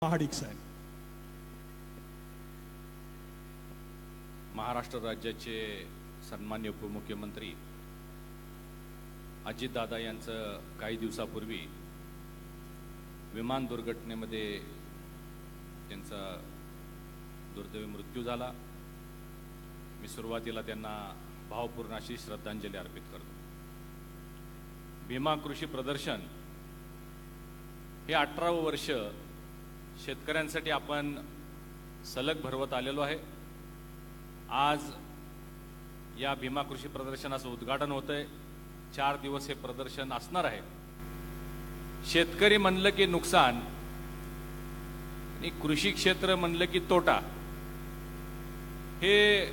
महाडिक साहेब. महाराष्ट्र राज्याचे सन्मान्य उपमुख्यमंत्री अजितदादा यांचं काही दिवसापूर्वी विमान दुर्घटनेमध्ये त्यांचा दुर्दैवी मृत्यू झाला. मी सुरुवातीला त्यांना भावपूर्ण अशी श्रद्धांजली अर्पित करतो. भीमा कृषी प्रदर्शन हे 18वे वर्ष शेतकऱ्यांसाठी आपण सलग भरवत आलेलो आहे. आज या भीमा कृषी प्रदर्शनाचं उद्घाटन होतंय. 4 दिवस हे प्रदर्शन असणार आहे. शेतकरी म्हणलं की नुकसान आणि कृषी क्षेत्र म्हणलं की तोटा, हे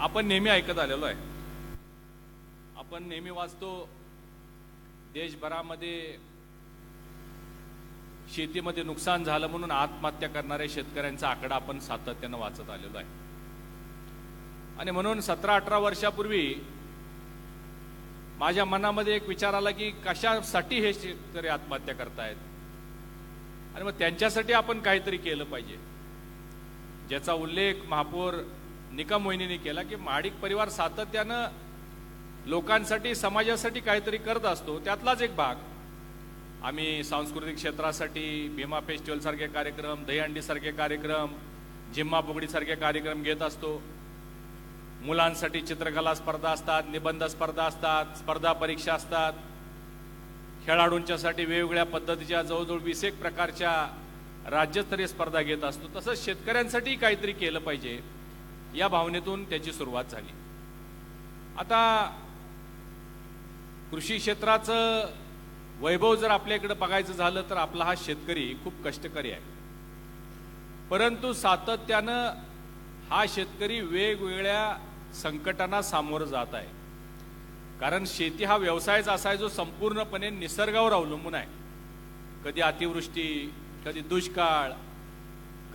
आपण नेहमी ऐकत आलेलो आहे. आपण नेहमी वाचतो देशभरामध्ये शेतीमध्ये नुकसान झालं म्हणून आत्महत्या करणाऱ्या शेतकऱ्यांचा आकडा आपण सातत्यानं वाचत आलेलो आहे. आणि म्हणून 17-18 वर्षापूर्वी माझ्या मनामध्ये एक विचार आला की कशासाठी हे शेतकरी आत्महत्या करतायत आणि मग त्यांच्यासाठी आपण काहीतरी केलं पाहिजे. ज्याचा उल्लेख महापौर निकम वहिनींनी केला की महाडिक परिवार सातत्यानं लोकांसाठी समाजासाठी काहीतरी करत असतो. त्यातलाच एक भाग आम्ही सांस्कृतिक क्षेत्रासाठी भीमा फेस्टिवल सारखे कार्यक्रम, दहीहंडी सारखे कार्यक्रम, जिम्मा फुगडी सारखे कार्यक्रम घेत असतो. मुलांसाठी चित्रकला स्पर्धा असतात, निबंध स्पर्धा असतात, स्पर्धा परीक्षा असतात. खेळाडूंच्यासाठी वेगवेगळ्या पद्धतीच्या जवळजवळ 20 प्रकारच्या राज्यस्तरीय स्पर्धा घेत असतो. तसंच शेतकऱ्यांसाठी काहीतरी केलं पाहिजे या भावनेतून त्याची सुरुवात झाली. आता कृषी क्षेत्राचं वैभव जर आपल्याकडे बघायचं झालं तर आपला हा शेतकरी खूप कष्टकरी आहे. परंतु सातत्यानं हा शेतकरी वेगवेगळ्या संकटांना सामोरं जात आहे. कारण शेती हा व्यवसायच असा आहे जो संपूर्णपणे निसर्गावर अवलंबून आहे. कधी अतिवृष्टी, कधी दुष्काळ,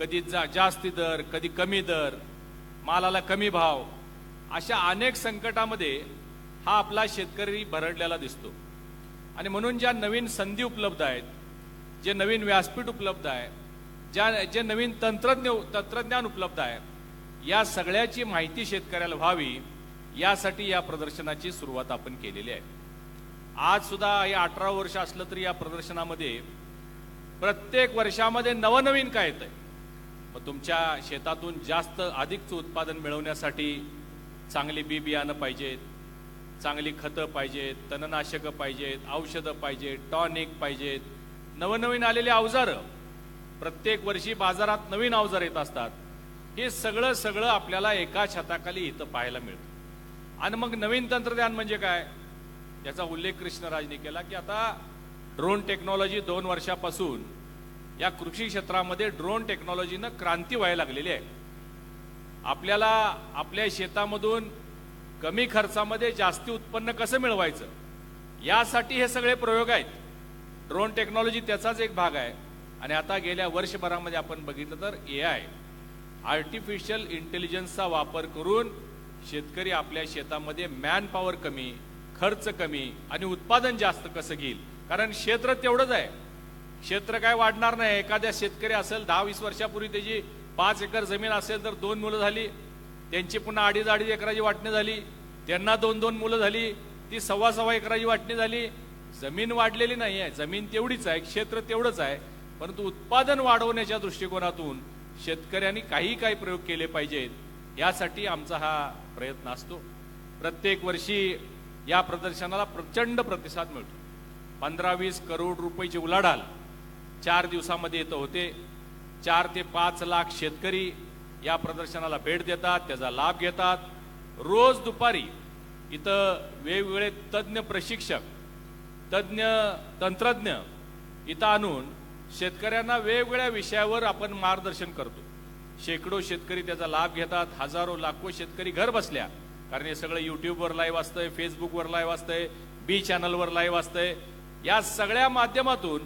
कधी जास्ती दर, कधी कमी दर, मालाला कमी भाव, अशा अनेक संकटामध्ये हा आपला शेतकरी भरडलेला दिसतो. आणि म्हणून ज्या नवीन संधी उपलब्ध आहेत, जे नवीन व्यासपीठ उपलब्ध आहे, जे नवीन तंत्रज्ञान उपलब्ध आहे, या सगळ्याची माहिती शेतकऱ्याला व्हावी यासाठी या प्रदर्शनाची सुरुवात आपण केलेली आहे. आज सुद्धा हे 18 वर्ष असलं तरी या प्रदर्शनामध्ये प्रत्येक वर्षामध्ये नवनवीन काय येतंय. मग तुमच्या शेतातून जास्त अधिकचं उत्पादन मिळवण्यासाठी चांगली बी बियाणं पाहिजेत, चांगली खतं पाहिजेत, तणनाशकं पाहिजेत, औषधं पाहिजेत, टॉनिक पाहिजेत, नवनवीन आलेले अवजारं, प्रत्येक वर्षी बाजारात नवीन अवजार येत असतात. हे सगळं आपल्याला एका छताखाली इथं पाहायला मिळतं. आणि मग नवीन तंत्रज्ञान म्हणजे काय, याचा उल्लेख कृष्णराजने केला की आता ड्रोन टेक्नॉलॉजी 2 वर्षापासून या कृषी क्षेत्रामध्ये ड्रोन टेक्नॉलॉजीनं क्रांती व्हायला लागलेली आहे. आपल्याला आपल्या शेतामधून कमी खर्चामध्ये जास्ती उत्पन्न कसं मिळवायचं यासाठी हे सगळे प्रयोग आहेत. ड्रोन टेक्नॉलॉजी त्याचाच एक भाग आहे. आणि आता गेल्या वर्षभरामध्ये आपण बघितलं तर AI, आर्टिफिशियल इंटेलिजन्सचा वापर करून शेतकरी आपल्या शेतामध्ये मॅन पॉवर कमी, खर्च कमी आणि उत्पादन जास्त कसं घेईल. कारण क्षेत्र तेवढंच आहे, क्षेत्र काय वाढणार नाही. एखाद्या शेतकरी असेल 10-20 वर्षापूर्वी त्याची 5 एकर जमीन असेल तर 2 मुलं झाली, त्यांची पुन्हा 2.5 एकराची वाटणी झाली, त्यांना 2 मुलं झाली, ती 1.25 एकराची वाटणी झाली. जमीन वाढलेली नाही आहे, जमीन तेवढीच आहे, क्षेत्र तेवढंच आहे. परंतु उत्पादन वाढवण्याच्या दृष्टिकोनातून शेतकऱ्यांनी काही प्रयोग केले पाहिजेत, यासाठी आमचा हा प्रयत्न असतो. प्रत्येक वर्षी या प्रदर्शनाला प्रचंड प्रतिसाद मिळतो. 15-20 करोड रुपयाची उलाढाल 4 दिवसामध्ये येतं होते. 4 ते 5 लाख शेतकरी या प्रदर्शनाला भेट देतात, त्याचा लाभ घेतात. रोज दुपारी इथं वेगवेगळे तज्ज्ञ प्रशिक्षक, तज्ज्ञ तंत्रज्ञ इथं आणून शेतकऱ्यांना वेगवेगळ्या विषयावर आपण मार्गदर्शन करतो. शेकडो शेतकरी त्याचा लाभ घेतात. हजारो लाखो शेतकरी घर बसल्या, कारण हे सगळं युट्यूबवर लाईव्ह असतंय, फेसबुकवर लाईव्ह असतंय, बी चॅनलवर लाईव्ह असतंय. या सगळ्या माध्यमातून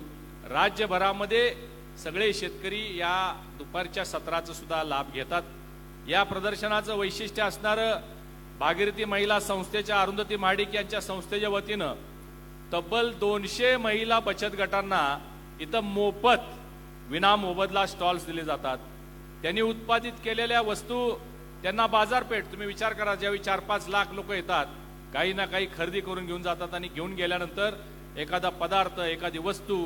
राज्यभरामध्ये सगळे शेतकरी या दुपारच्या सत्राचा सुद्धा लाभ घेतात. या प्रदर्शनाचं वैशिष्ट्य असणारं भागीरथी महिला संस्थेच्या अरुंधती महाडिक यांच्या संस्थेच्या वतीनं तब्बल 200 महिला बचत गटांना इथं मोफत विनामोबदला स्टॉल्स दिले जातात. त्यांनी उत्पादित केलेल्या वस्तू त्यांना बाजारपेठ, तुम्ही विचार करा, ज्यावेळी 4-5 लाख लोक येतात, काही ना काही खरेदी करून घेऊन जातात आणि घेऊन गेल्यानंतर एखादा पदार्थ, एखादी वस्तू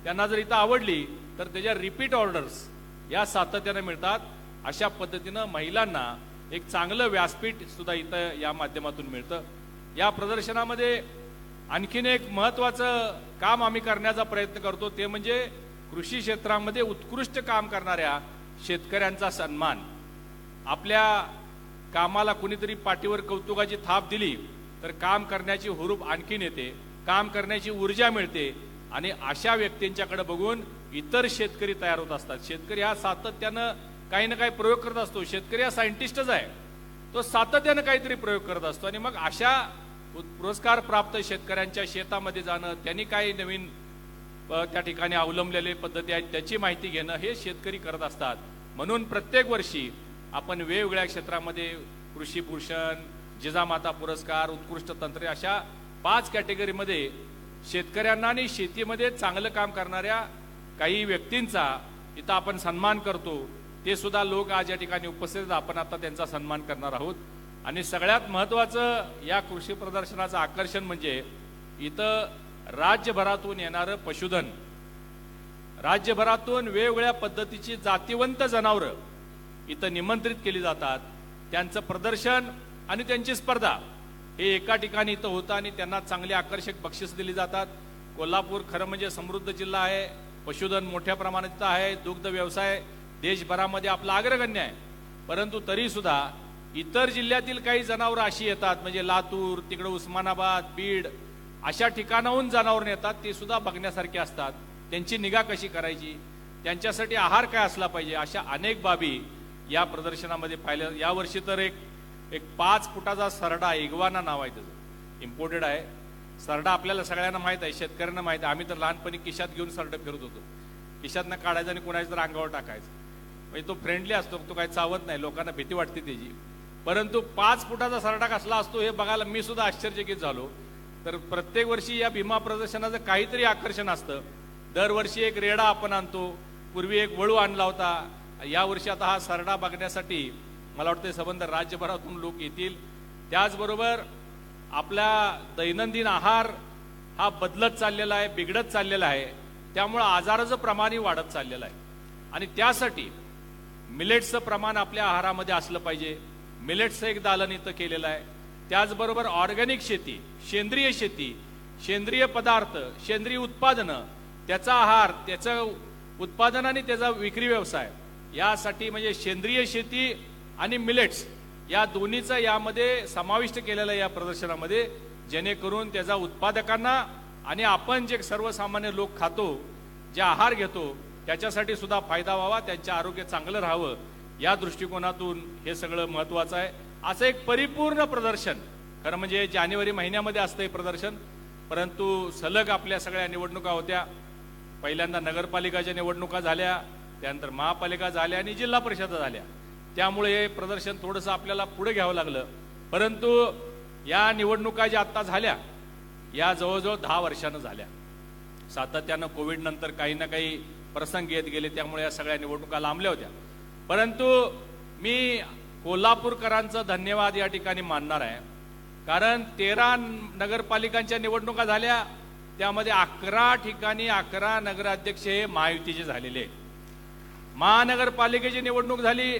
त्यांना जर इथं आवडली तर त्याच्या रिपीट ऑर्डर्स या सातत्याने मिळतात. अशा पद्धतीनं महिलांना एक चांगलं व्यासपीठ सुद्धा इथं या माध्यमातून मिळतं. या प्रदर्शनामध्ये आणखीन एक महत्त्वाचं काम आम्ही करण्याचा प्रयत्न करतो, ते म्हणजे कृषी क्षेत्रामध्ये उत्कृष्ट काम करणाऱ्या शेतकऱ्यांचा सन्मान. आपल्या कामाला कुणीतरी पाठीवर कौतुकाची थाप दिली तर काम करण्याची हुरूप आणखीन येते, काम करण्याची ऊर्जा मिळते आणि अशा व्यक्तींच्याकडे बघून इतर शेतकरी तयार होत असतात. शेतकरी हा सातत्यानं काही ना काही प्रयोग करत असतो. शेतकरी हा सायंटिस्टच आहे, तो सातत्यानं काहीतरी प्रयोग करत असतो आणि मग अशा पुरस्कार प्राप्त शेतकऱ्यांच्या शेतामध्ये जाणं, त्यांनी काही नवीन त्या ठिकाणी अवलंबलेले पद्धती आहेत त्याची माहिती घेणं हे शेतकरी करत असतात. म्हणून प्रत्येक वर्षी आपण वेगवेगळ्या क्षेत्रामध्ये कृषी भूषण, जिजामाता पुरस्कार, उत्कृष्ट तंत्रे अशा 5 कॅटेगरीमध्ये शेतकऱ्यांना आणि शेतीमध्ये चांगलं काम करणाऱ्या काही व्यक्तींचा इथं आपण सन्मान करतो. ते सुद्धा लोक आज या ठिकाणी उपस्थित आहेत. आपण आता त्यांचा सन्मान करणार आहोत. आणि सगळ्यात महत्त्वाचं या कृषी प्रदर्शनाचं आकर्षण म्हणजे इथं राज्यभरातून येणारं पशुधन, राज्यभरातून वेगवेगळ्या पद्धतीची जातीवंत जनावरं इथं निमंत्रित केली जातात. त्यांचं प्रदर्शन आणि त्यांची स्पर्धा हे एका ठिकाणी इथं होतं आणि त्यांना चांगली आकर्षक बक्षीस दिली जातात. कोल्हापूर खरं म्हणजे समृद्ध जिल्हा आहे, पशुधन मोठ्या प्रमाणात इथं आहे, दुग्ध व्यवसाय देशभरामध्ये आपला अग्रगण्य आहे. परंतु तरी सुद्धा इतर जिल्ह्यातील काही जनावरं अशी येतात, म्हणजे लातूर, तिकडे उस्मानाबाद, बीड अशा ठिकाणाहून जनावरं येतात, ते सुद्धा बघण्यासारखे असतात. त्यांची निगा कशी करायची, त्यांच्यासाठी आहार काय असला पाहिजे, अशा अनेक बाबी या प्रदर्शनामध्ये पाहिल्या. यावर्षी तर एक 5 फुटाचा सरडा, इग्वाना नाव आहे त्याचं, इम्पोर्टेड आहे. सरडा आपल्याला सगळ्यांना माहित आहे, शेतकऱ्यांना माहित आहे. आम्ही तर लहानपणी खिशात घेऊन सरडं फिरत होतो. खिशातनं काढायचं आणि कोणाच्या तर अंगावर टाकायचं. म्हणजे तो फ्रेंडली असतो, तो काही चावत नाही, लोकांना भीती वाटते त्याची. परंतु 5 फुटाचा सरडा कसला असतो हे बघायला मी सुद्धा आश्चर्यचकित झालो. तर प्रत्येक वर्षी या भीमा प्रदर्शनाचं काहीतरी आकर्षण असतं. दरवर्षी एक रेडा आपण आणतो, पूर्वी एक वळू आणला होता. यावर्षी आता हा सरडा बघण्यासाठी मला वाटतं संबंध राज्यभरातून लोक येतील. त्याचबरोबर आपला दैनंदिन आहार हा बदलत चाललेला आहे, बिघडत चाललेला आहे. त्यामुळे आजाराचं प्रमाणही वाढत चाललेलं आहे आणि त्यासाठी मिलेट्सचं प्रमाण आपल्या आहारामध्ये असलं पाहिजे. मिलेट्सचं एक दालन इथं केलेलं आहे. त्याचबरोबर ऑर्गॅनिक शेती, सेंद्रिय शेती, सेंद्रिय पदार्थ, सेंद्रिय उत्पादनं, त्याचा आहार, त्याचं उत्पादन आणि त्याचा विक्री व्यवसाय यासाठी म्हणजे सेंद्रिय शेती आणि मिलेट्स या दोन्हीचा यामध्ये समाविष्ट केलेला या प्रदर्शनामध्ये, जेणेकरून त्याचा उत्पादकांना आणि आपण जे सर्वसामान्य लोक खातो, जे आहार घेतो त्याच्यासाठी सुद्धा फायदा व्हावा, त्यांचं आरोग्य चांगलं राहावं या दृष्टिकोनातून हे सगळं महत्त्वाचं आहे. असं एक परिपूर्ण प्रदर्शन खरं म्हणजे जानेवारी महिन्यामध्ये असतं हे प्रदर्शन. परंतु सलग आपल्या सगळ्या निवडणुका होत्या. पहिल्यांदा नगरपालिकाच्या निवडणुका झाल्या, त्यानंतर महापालिका झाल्या आणि जिल्हा परिषदा झाल्या. त्यामुळे हे प्रदर्शन थोडंसं आपल्याला पुढे घ्यावं लागलं. परंतु या निवडणुका ज्या आत्ता झाल्या या जवळजवळ 10 वर्षानं झाल्या. सातत्यानं कोविड नंतर काही ना काही प्रसंग येत गेले, त्यामुळे या सगळ्या निवडणुका लांबल्या होत्या. परंतु मी कोल्हापूरकरांचं धन्यवाद या ठिकाणी मानणार आहे. कारण 13 नगरपालिकांच्या निवडणुका झाल्या, त्यामध्ये 11 ठिकाणी 11 नगराध्यक्ष हे महायुतीचे झालेले. महानगरपालिकेची निवडणूक झाली,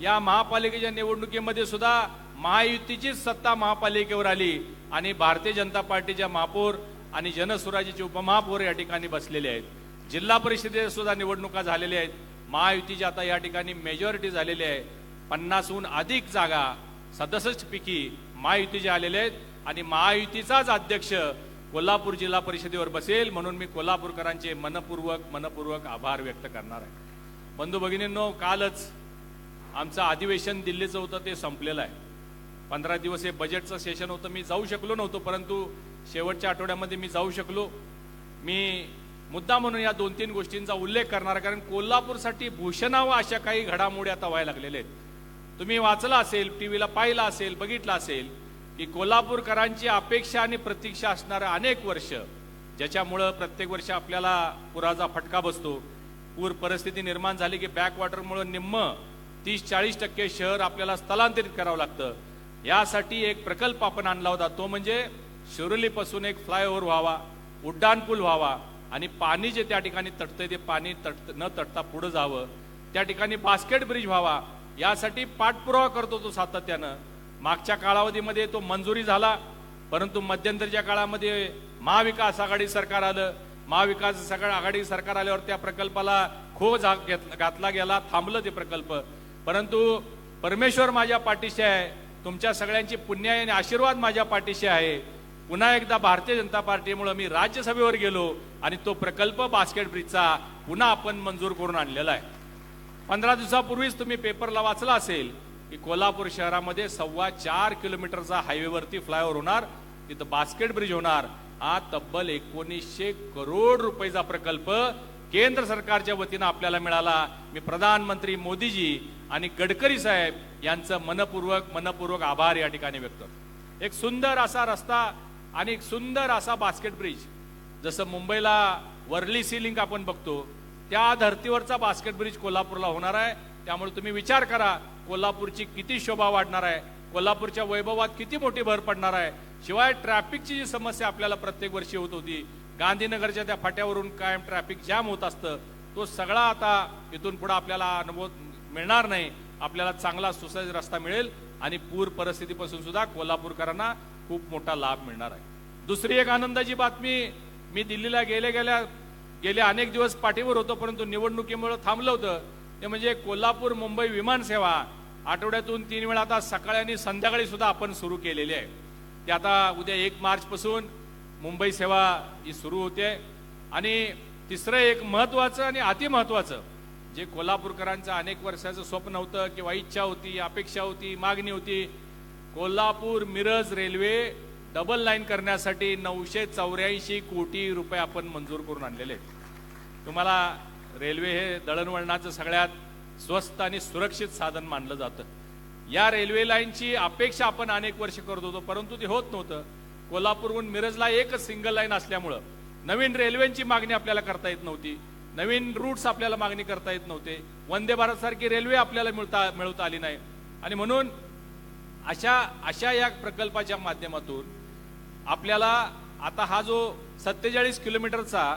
या महापालिकेच्या निवडणुकीमध्ये सुद्धा महायुतीचीच सत्ता महापालिकेवर आली आणि भारतीय जनता पार्टीच्या महापौर आणि जनस्वराज्याचे उपमहापौर या ठिकाणी बसलेले आहेत. जिल्हा परिषदेत सुद्धा निवडणुका झालेल्या आहेत. महायुतीची आता या ठिकाणी मेजॉरिटी झालेली आहे. 50हून अधिक जागा 67 पैकी महायुतीचे आलेले आहेत आणि महायुतीचाच अध्यक्ष कोल्हापूर जिल्हा परिषदेवर बसेल, म्हणून मी कोल्हापूरकरांचे मनपूर्वक आभार व्यक्त करणार आहे. बंधू भगिनींनो, कालच आमचं अधिवेशन दिल्लीचं होतं, ते संपलेलं आहे. 15 दिवस हे बजेटचं सेशन होतं. मी जाऊ शकलो नव्हतो, परंतु शेवटच्या आठवड्यामध्ये मी जाऊ शकलो. मी मुद्दा म्हणून या 2-3 गोष्टींचा उल्लेख करणार, कारण कोल्हापूरसाठी भूषणावं अशा काही घडामोडी आता व्हायला लागलेल्या आहेत. तुम्ही वाचला असेल, टीव्हीला पाहिला असेल, बघितलं असेल की कोल्हापूरकरांची अपेक्षा आणि प्रतीक्षा असणारं अनेक वर्ष, ज्याच्यामुळं प्रत्येक वर्षी आपल्याला पुराचा फटका बसतो, पूर परिस्थिती निर्माण झाली की बॅकवॉटरमुळे निम्म 30-40% शहर आपल्याला स्थलांतरित करावं लागतं. यासाठी एक प्रकल्प आपण आणला होता, तो म्हणजे शिरोलीपासून एक फ्लायओव्हर व्हावा, उड्डाणपूल व्हावा आणि पाणी जे त्या ठिकाणी तटतंय ते पाणी न तटता पुढे जावं. त्या ठिकाणी बास्केट ब्रिज व्हावा, यासाठी पाठपुरावा करतो तो सातत्यानं. मागच्या कालावधीमध्ये तो मंजुरी झाला, परंतु मध्यंतरीच्या काळामध्ये महाविकास आघाडी सरकार आलं. महाविकास आघाडी सरकार आल्यावर त्या प्रकल्पाला खो घातला गेला, थांबलं ते प्रकल्प. परंतु परमेश्वर माझ्या पाठीशी आहे, तुमच्या सगळ्यांची पुण्य आणि आशीर्वाद माझ्या पाठीशी आहे. पुन्हा एकदा भारतीय जनता पार्टीमुळे मी राज्यसभेवर गेलो आणि तो प्रकल्प बास्केट ब्रिजचा पुन्हा आपण मंजूर करून आणलेला आहे. 15 दिवसापूर्वीच तुम्ही पेपरला वाचला असेल की कोल्हापूर शहरामध्ये 4.25 किलोमीटरचा हायवेवरती फ्लायओव्हर होणार, तिथं बास्केट ब्रिज होणार. हा तब्बल 1900 करोड रुपयाचा प्रकल्प केंद्र सरकारच्या वतीनं आपल्याला मिळाला. मी प्रधानमंत्री मोदीजी आणि गडकरी साहेब यांचं मनपूर्वक आभार या ठिकाणी व्यक्त करतो. एक सुंदर असा रस्ता आणि एक सुंदर असा बास्केट ब्रिज, जसं मुंबईला वर्ली सी लिंक आपण बघतो, त्या धर्तीवरचा बास्केट ब्रिज कोल्हापूरला होणार आहे. त्यामुळे तुम्ही विचार करा, कोल्हापूरची किती शोभा वाढणार आहे, कोल्हापूरच्या वैभवात किती मोठी भर पडणार आहे. शिवाय ट्रॅफिकची जी समस्या आपल्याला प्रत्येक वर्षी होत होती, गांधीनगरच्या त्या फाट्यावरून कायम ट्रॅफिक जाम होत असतं, तो सगळा आता इथून पुढे आपल्याला अनुभव मिळणार नाही. आपल्याला चांगला सुसज्ज रस्ता मिळेल आणि पूर परिस्थितीपासून सुद्धा कोल्हापूरकरांना खूप मोठा लाभ मिळणार आहे. दुसरी एक आनंदाची बातमी, मी दिल्लीला गेले अनेक दिवस पाठीवर होतो, परंतु निवडणुकीमुळे थांबलं होतं, ते म्हणजे कोल्हापूर मुंबई विमान सेवा आठवड्यातून 3 वेळा आता सकाळी आणि संध्याकाळी सुद्धा आपण सुरू केलेली आहे. ते आता उद्या 1 मार्च पासून मुंबई सेवा ही सुरू होते. आणि तिसरं एक महत्वाचं आणि अतिमहत्वाचं, जे कोल्हापूरकरांचं अनेक वर्षाचं स्वप्न होतं किंवा इच्छा होती, अपेक्षा होती, मागणी होती, Kolhapur Miraj railway double line करण्यासाठी 984 कोटी रुपये आपण मंजूर करून आणलेले आहेत. तुम्हाला रेल्वे हे दळणवळणाचं सगळ्यात स्वस्त आणि सुरक्षित साधन मानलं जातं. या रेल्वे लाईनची अपेक्षा आपण अनेक वर्ष करत होतो, परंतु ते होत नव्हतं. कोल्हापूरहून मिरजला एकच सिंगल लाईन असल्यामुळं नवीन रेल्वेची मागणी आपल्याला करता येत नव्हती, नवीन रूट्स आपल्याला मागणी करता येत नव्हते, वंदे भारत सारखी रेल्वे आपल्याला मिळवता आली नाही. आणि म्हणून अशा या प्रकल्पाच्या माध्यमातून आपल्याला आता हा जो 47 किलोमीटरचा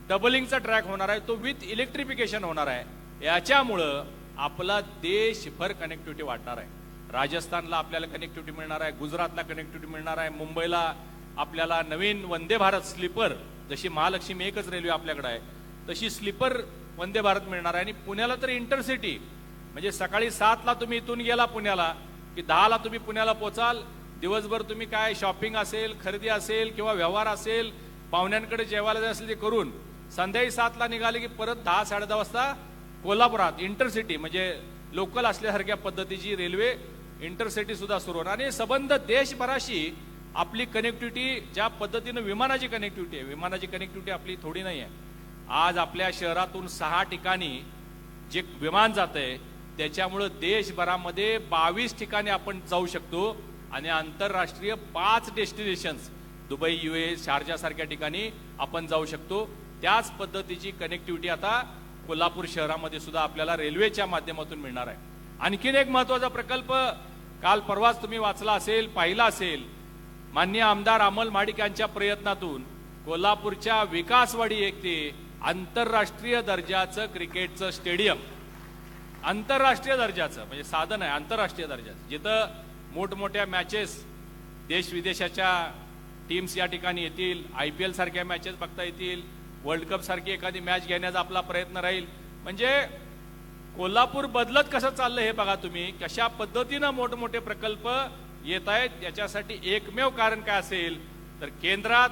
डबलिंगचा ट्रॅक होणार आहे, तो विथ इलेक्ट्रिफिकेशन होणार आहे. याच्यामुळं आपला देशभर कनेक्टिव्हिटी वाढणार आहे. राजस्थानला आपल्याला कनेक्टिव्हिटी मिळणार आहे, गुजरातला कनेक्टिव्हिटी मिळणार आहे, मुंबईला आपल्याला नवीन वंदे भारत स्लीपर, जशी महालक्ष्मी एकच रेल्वे आपल्याकडे आहे तशी स्लीपर वंदे भारत मिळणार आहे. आणि पुण्याला तर इंटरसिटी, म्हणजे सकाळी 7ला तुम्ही इथून गेला पुण्याला की 10ला तुम्ही पुण्याला पोचाल. दिवसभर तुम्ही काय शॉपिंग असेल, खरेदी असेल किंवा व्यवहार असेल, पाहुण्यांकडे जेवायला जायचं असेल ते करून संध्याकाळी 7ला निघाले की परत 10-10:30 वाजता कोल्हापुरात इंटरसिटी, म्हणजे लोकल असल्यासारख्या पद्धतीची रेल्वे इंटरसिटी सुद्धा सुरू होणार. आणि संबंध देशभराशी आपली कनेक्टिव्हिटी, ज्या पद्धतीनं विमानाची कनेक्टिव्हिटी आहे, विमानाची कनेक्टिव्हिटी आपली थोडी नाही आहे. आज आपल्या शहरातून 6 ठिकाणी जे विमान जात आहे त्याच्यामुळं देशभरामध्ये 22 ठिकाणी आपण जाऊ शकतो. आणि आंतरराष्ट्रीय 5 डेस्टिनेशन्स, दुबई, UAE, शारजा सारख्या ठिकाणी आपण जाऊ शकतो. त्याच पद्धतीची कनेक्टिव्हिटी आता कोल्हापूर शहरामध्ये सुद्धा आपल्याला रेल्वेच्या माध्यमातून मिळणार आहे. आणखीन एक महत्वाचा प्रकल्प काल परवाच तुम्ही वाचला असेल, पाहिला असेल, माननीय आमदार अमल माडिक यांच्या प्रयत्नातून कोल्हापूरच्या विकासवाडी येथे आंतरराष्ट्रीय दर्जाचं क्रिकेटचं स्टेडियम, आंतरराष्ट्रीय दर्जाचं म्हणजे साधन आहे, आंतरराष्ट्रीय दर्जाचं, जिथं मोठमोठ्या मॅचेस देश विदेशाच्या टीम्स या ठिकाणी येतील, IPL सारख्या मॅचेस बघता येतील, वर्ल्ड कप सारखी एखादी मॅच घेण्याचा आपला प्रयत्न राहील. म्हणजे कोल्हापूर बदलत कसं चाललं हे बघा तुम्ही, कशा पद्धतीनं मोठमोठे प्रकल्प येत आहेत. याच्यासाठी एकमेव कारण काय असेल तर केंद्रात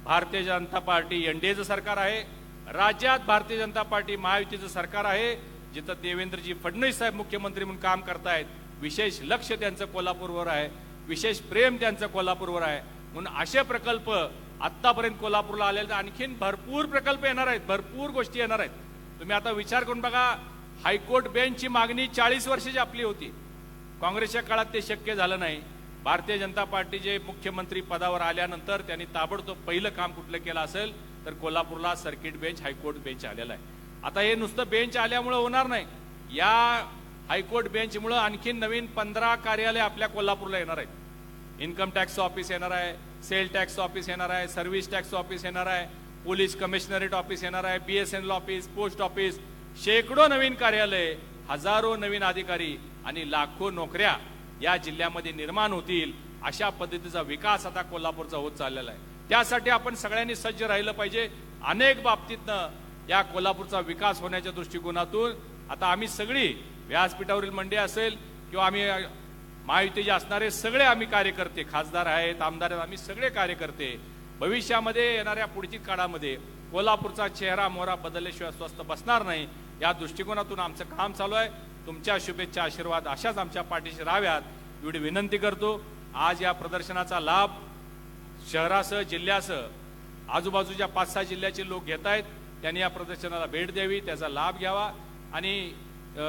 भारतीय जनता पार्टी NDAचं सरकार आहे, राज्यात भारतीय जनता पार्टी महायुतीचं सरकार आहे, जिथं देवेंद्रजी फडणवीस साहेब मुख्यमंत्री म्हणून काम करतायत. विशेष लक्ष त्यांचं कोल्हापूरवर आहे, विशेष प्रेम त्यांचं कोल्हापूरवर आहे. म्हणून असे प्रकल्प आतापर्यंत कोल्हापूरला आलेले, आणखीन भरपूर प्रकल्प येणार आहेत, भरपूर गोष्टी येणार आहेत. तुम्ही आता विचार करून बघा, हायकोर्ट बेंचची मागणी 40 वर्षाची आपली होती, काँग्रेसच्या काळात ते शक्य झालं नाही. भारतीय जनता पार्टीचे मुख्यमंत्री पदावर आल्यानंतर त्यांनी ताबडतोब पहिलं काम कुठलं केलं असेल तर कोल्हापूरला सर्किट बेंच, हायकोर्ट बेंच आलेला आहे. आता हे नुसतं बेंच आल्यामुळं होणार नाही. या हायकोर्ट बेंचमुळं आणखीन नवीन 15 कार्यालय आपल्या कोल्हापूरला येणार आहेत. इन्कम टॅक्स ऑफिस येणार आहे, सेल टॅक्स ऑफिस येणार आहे, सर्व्हिस टॅक्स ऑफिस येणार आहे, पोलीस कमिशनरेट ऑफिस येणार आहे, BSNL ऑफिस, पोस्ट ऑफिस, शेकडो नवीन कार्यालय, हजारो नवीन अधिकारी आणि लाखो नोकऱ्या या जिल्ह्यामध्ये निर्माण होतील. अशा पद्धतीचा विकास आता कोल्हापूरचा होत चाललेला आहे. त्यासाठी आपण सगळ्यांनी सज्ज राहिलं पाहिजे. अनेक बाबतीतनं या कोल्हापूरचा विकास होण्याच्या दृष्टिकोनातून आता आम्ही सगळी व्यासपीठावरील मंडळी असेल किंवा आम्ही महायुतीचे असणारे सगळे आम्ही कार्यकर्ते, खासदार आहेत, आमदार आहेत, आम्ही सगळे कार्यकर्ते भविष्यामध्ये येणाऱ्या पुढच्या काळामध्ये कोल्हापूरचा चेहरा मोहरा बदलल्याशिवाय स्वस्थ बसणार नाही. या दृष्टिकोनातून आमचं काम चालू आहे. तुमच्या शुभेच्छा आशीर्वाद अशाच आमच्या पाठीशी राहाव्यात एवढी विनंती करतो. आज या प्रदर्शनाचा लाभ शहरासह जिल्ह्यासह आजूबाजूच्या 5-6 जिल्ह्याचे लोक घेत आहेत. त्यांनी या प्रदर्शनाला भेट द्यावी, त्याचा लाभ घ्यावा आणि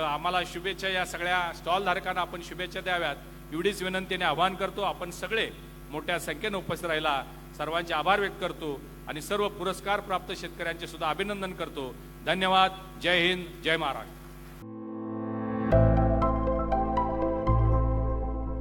आम्हाला शुभेच्छा, या सगळ्या स्टॉल धारकांना आपण शुभेच्छा द्याव्यात एवढीच विनंतीने आवाहन करतो. आपण सगळे मोठ्या संख्येने उपस्थित राहिला सर्वांचे आभार व्यक्त करतो आणि सर्व पुरस्कार प्राप्त शेतकऱ्यांचे सुद्धा अभिनंदन करतो. धन्यवाद. जय हिंद, जय महाराष्ट्र.